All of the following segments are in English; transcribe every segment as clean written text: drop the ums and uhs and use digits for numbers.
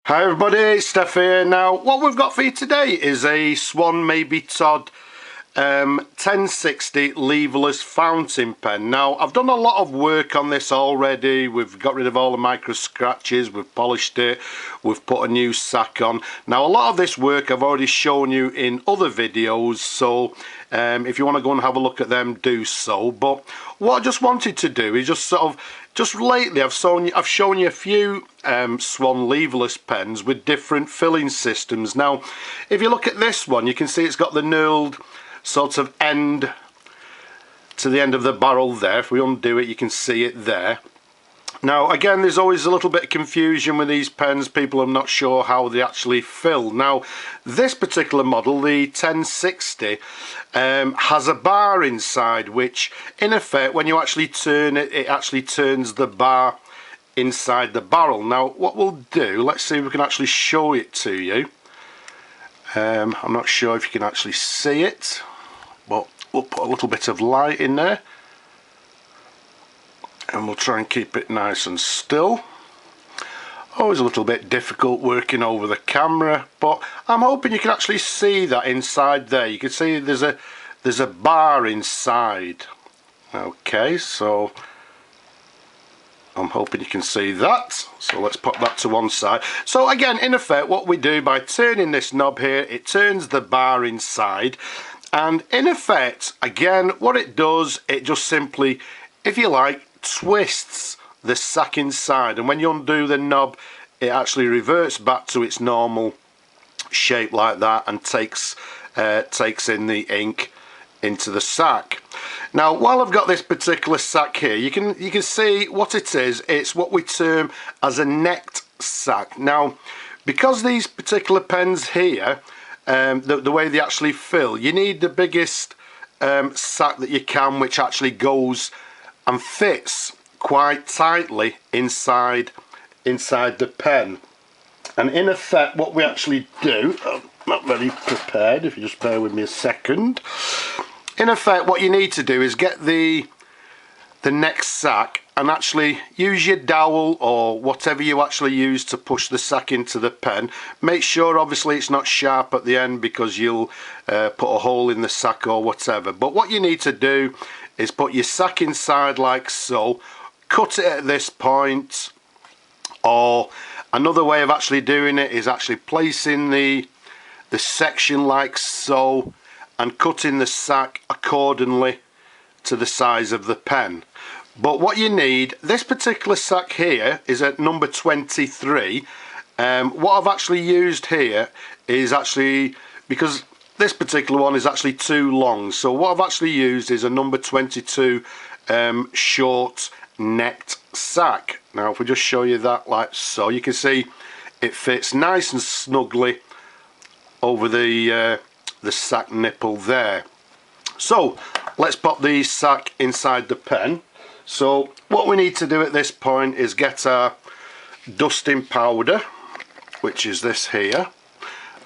Hi everybody, Steph here. Now what we've got for you today is a Swan Mabie Todd 1060 leverless fountain pen. Now I've done a lot of work on this already. We've got rid of all the micro scratches, we've polished it, we've put a new sack on. Now a lot of this work I've already shown you in other videos, so if you want to go and have a look at them, do so. But what I just wanted to do is just lately I've shown you a few Swan leverless pens with different filling systems. Now if you look at this one, you can see it's got the knurled sort of end to the end of the barrel there. If we undo it, you can see it there. Now again, there's always a little bit of confusion with these pens. People are not sure how they actually fill. Now this particular model, the 1060, has a bar inside, which in effect when you actually turn it, it actually turns the bar inside the barrel. Now what we'll do, let's see if we can actually show it to you. I'm not sure if you can actually see it, but we'll put a little bit of light in there and we'll try and keep it nice and still. Always a little bit difficult working over the camera, but I'm hoping you can actually see that inside there. You can see there's a bar inside. Okay, so I'm hoping you can see that. So let's put that to one side. So again, in effect, what we do by turning this knob here, it turns the bar inside, and in effect, again, what it does, it just simply, if you like, twists the sack inside, and when you undo the knob, it actually reverts back to its normal shape like that and takes in the ink into the sack. Now while I've got this particular sack here, you can see what it is. It's what we term as a necked sack. Now because these particular pens here, the way they actually fill, you need the biggest sack that you can, which actually goes and fits quite tightly inside the pen. And in effect what we actually do, I'm not very prepared, if you just bear with me a second. In effect what you need to do is get the next sack and actually use your dowel or whatever you actually use to push the sack into the pen. Make sure obviously it's not sharp at the end because you'll put a hole in the sack or whatever. But what you need to do is put your sack inside like so, cut it at this point, or another way of actually doing it is actually placing the section like so and cutting the sack accordingly to the size of the pen. But what you need, this particular sack here is at number 23. What I've actually used here is actually, because this particular one is actually too long, so what I've actually used is a number 22 short necked sack. Now if we just show you that like so, you can see it fits nice and snugly over the sack nipple there. So let's pop the sack inside the pen. So what we need to do at this point is get our dusting powder, which is this here,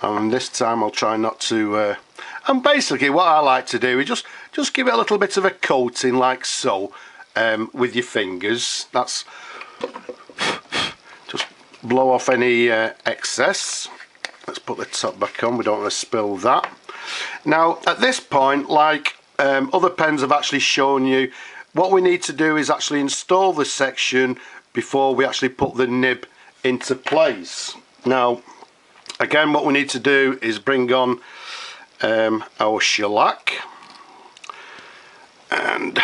and this time I'll try not to and basically what I like to do is just give it a little bit of a coating like so with your fingers. That's just blow off any excess. Let's put the top back on, we don't want to spill that. Now at this point, like other pens have actually shown you, what we need to do is actually install the section before we actually put the nib into place. Now again, what we need to do is bring on our shellac, and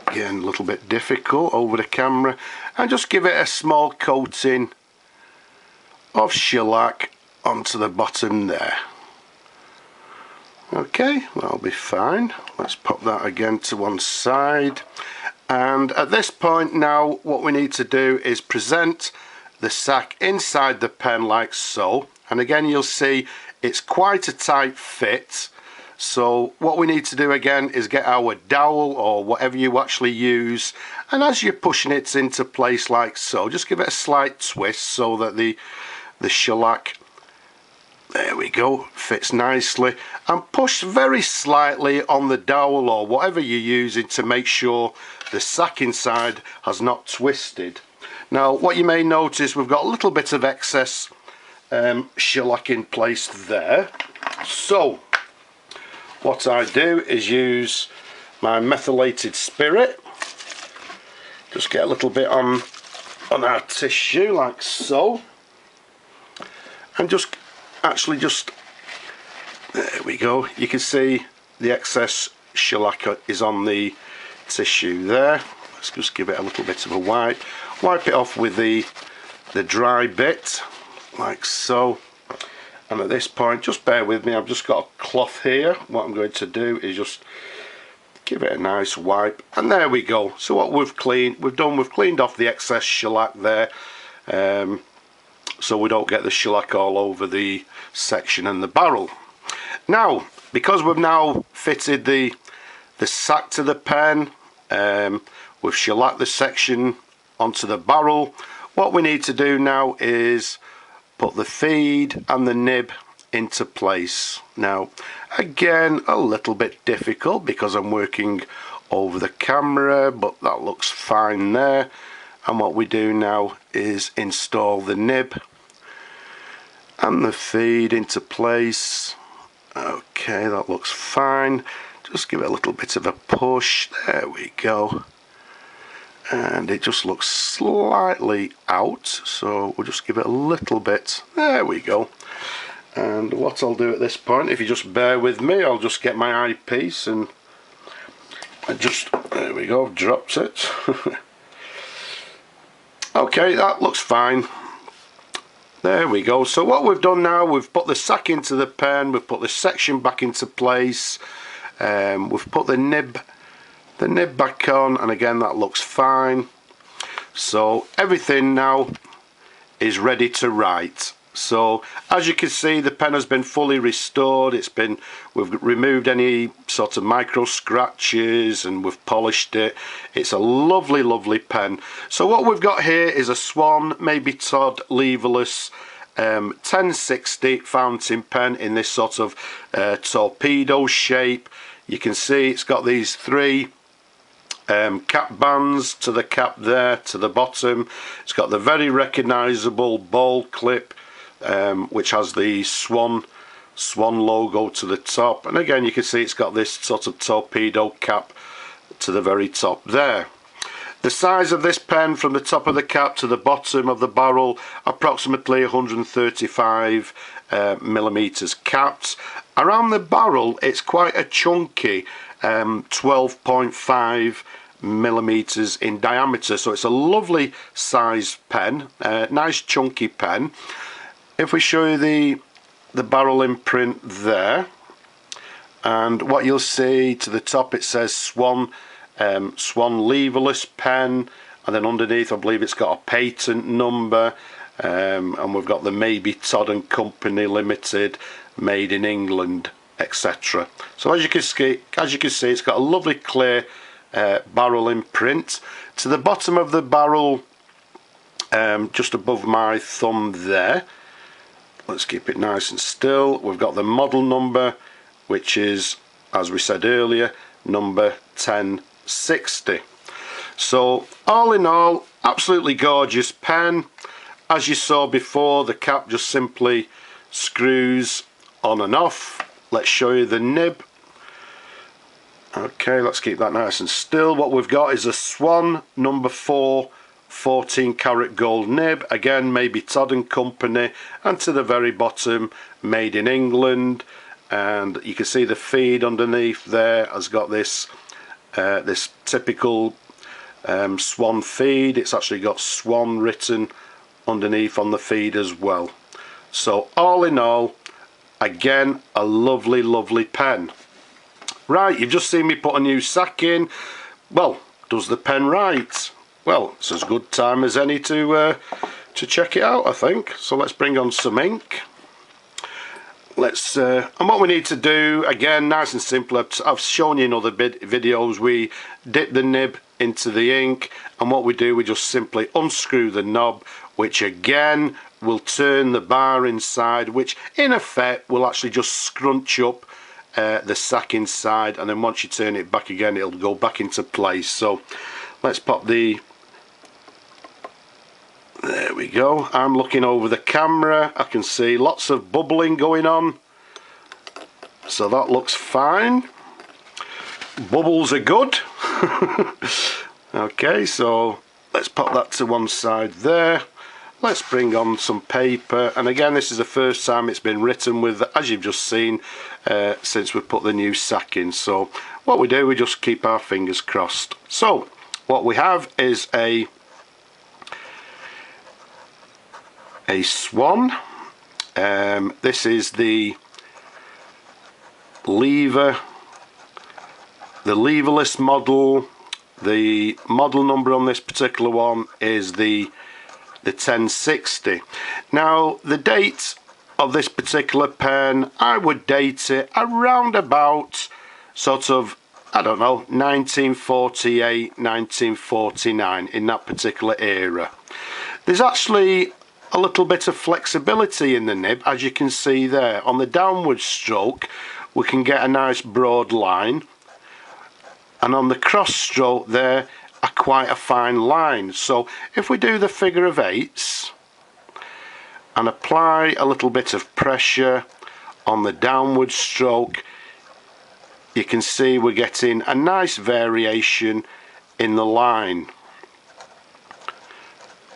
again a little bit difficult over the camera, and just give it a small coating of shellac onto the bottom there. Okay, that'll be fine. Let's pop that again to one side, and at this point now what we need to do is present the sack inside the pen like so, and again you'll see it's quite a tight fit. So what we need to do again is get our dowel or whatever you actually use, and as you're pushing it into place like so, just give it a slight twist so that the shellac, there we go, fits nicely, and push very slightly on the dowel or whatever you're using to make sure the sack inside has not twisted. Now what you may notice, we've got a little bit of excess shellac in place there. So what I do is use my methylated spirit, just get a little bit on our tissue like so, and just there we go, you can see the excess shellac is on the tissue there. Let's just give it a little bit of a wipe it off with the dry bit like so. And at this point, just bear with me, I've just got a cloth here. What I'm going to do is just give it a nice wipe, and there we go. So what we've cleaned off the excess shellac there, so we don't get the shellac all over the section and the barrel. Now, because we've now fitted the sack to the pen, we've shellacked the section onto the barrel, what we need to do now is put the feed and the nib into place. Now, again, a little bit difficult because I'm working over the camera, but that looks fine there. And what we do now is install the nib and the feed into place. Okay, that looks fine. Just give it a little bit of a push. There we go. And it just looks slightly out, so we'll just give it a little bit. There we go. And what I'll do at this point, if you just bear with me, I'll just get my eyepiece and just, there we go, I've dropped it. Okay, that looks fine. There we go. So what we've done now, we've put the sack into the pen, we've put the section back into place, we've put the nib back on, and again that looks fine. So everything now is ready to write. So as you can see, the pen has been fully restored. We've removed any sort of micro scratches and we've polished it. It's a lovely pen. So what we've got here is a Swan Mabie Todd Leverless 1060 fountain pen in this sort of torpedo shape. You can see it's got these three cap bands to the cap there to the bottom. It's got the very recognisable ball clip, which has the Swan logo to the top, and again you can see it's got this sort of torpedo cap to the very top there. The size of this pen from the top of the cap to the bottom of the barrel, approximately 135 millimeters capped. Around the barrel it's quite a chunky 12.5 millimeters in diameter, so it's a lovely size pen, nice chunky pen. If we show you the barrel imprint there, and what you'll see to the top, it says Swan Leverless pen, and then underneath I believe it's got a patent number, and we've got the Mabie Todd and Company Limited, made in England, etc. So as you can see, it's got a lovely clear barrel imprint. To the bottom of the barrel, just above my thumb there, let's keep it nice and still, we've got the model number, which is, as we said earlier, number 1060. So all in all, absolutely gorgeous pen. As you saw before, the cap just simply screws on and off. Let's show you the nib. Okay, let's keep that nice and still. What we've got is a Swan number 4 14 karat gold nib, again Mabie Todd and Company, and to the very bottom, made in England. And you can see the feed underneath there has got this this typical Swan feed. It's actually got Swan written underneath on the feed as well. So all in all, again, a lovely pen. Right, you've just seen me put a new sack in. Well, does the pen write? Well, it's as good time as any to check it out, I think. So let's bring on some ink. And what we need to do, again, nice and simple. I've shown you in other videos. We dip the nib into the ink, and what we do, we just simply unscrew the knob, which again will turn the bar inside, which in effect will actually just scrunch up the sack inside, and then once you turn it back again, it'll go back into place. So let's pop there There we go. I'm looking over the camera. I can see lots of bubbling going on. So that looks fine. Bubbles are good. Okay, so let's pop that to one side there. Let's bring on some paper, and again this is the first time it's been written with, as you've just seen, since we put the new sack in. So what we do, we just keep our fingers crossed. So what we have is a Swan. This is the leverless model. The model number on this particular one is the 1060. Now the date of this particular pen, I would date it around about sort of, I don't know, 1948, 1949, in that particular era. There's actually a little bit of flexibility in the nib, as you can see there. On the downward stroke we can get a nice broad line, and on the cross stroke there quite a fine line. So if we do the figure of eights and apply a little bit of pressure on the downward stroke, you can see we're getting a nice variation in the line.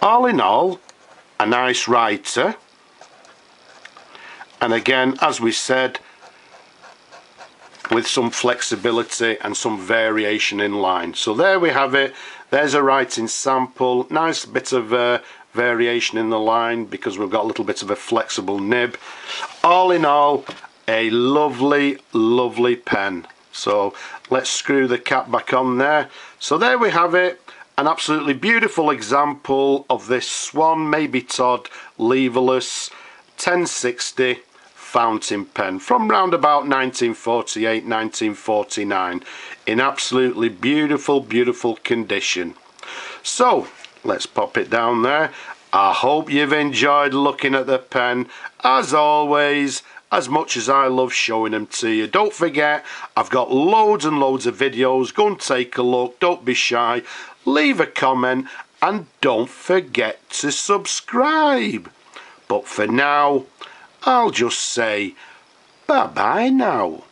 All in all, a nice writer, and again, as we said, with some flexibility and some variation in line. So there we have it. There's a writing sample. Nice bit of variation in the line because we've got a little bit of a flexible nib. All in all, a lovely, lovely pen. So let's screw the cap back on there. So there we have it. An absolutely beautiful example of this Swan Mabie Todd Leverless 1060 fountain pen from round about 1948, 1949, in absolutely beautiful, beautiful condition. So let's pop it down there. I hope you've enjoyed looking at the pen. As always, as much as I love showing them to you, don't forget I've got loads and loads of videos. Go and take a look. Don't be shy. Leave a comment and don't forget to subscribe. But for now, I'll just say bye-bye now.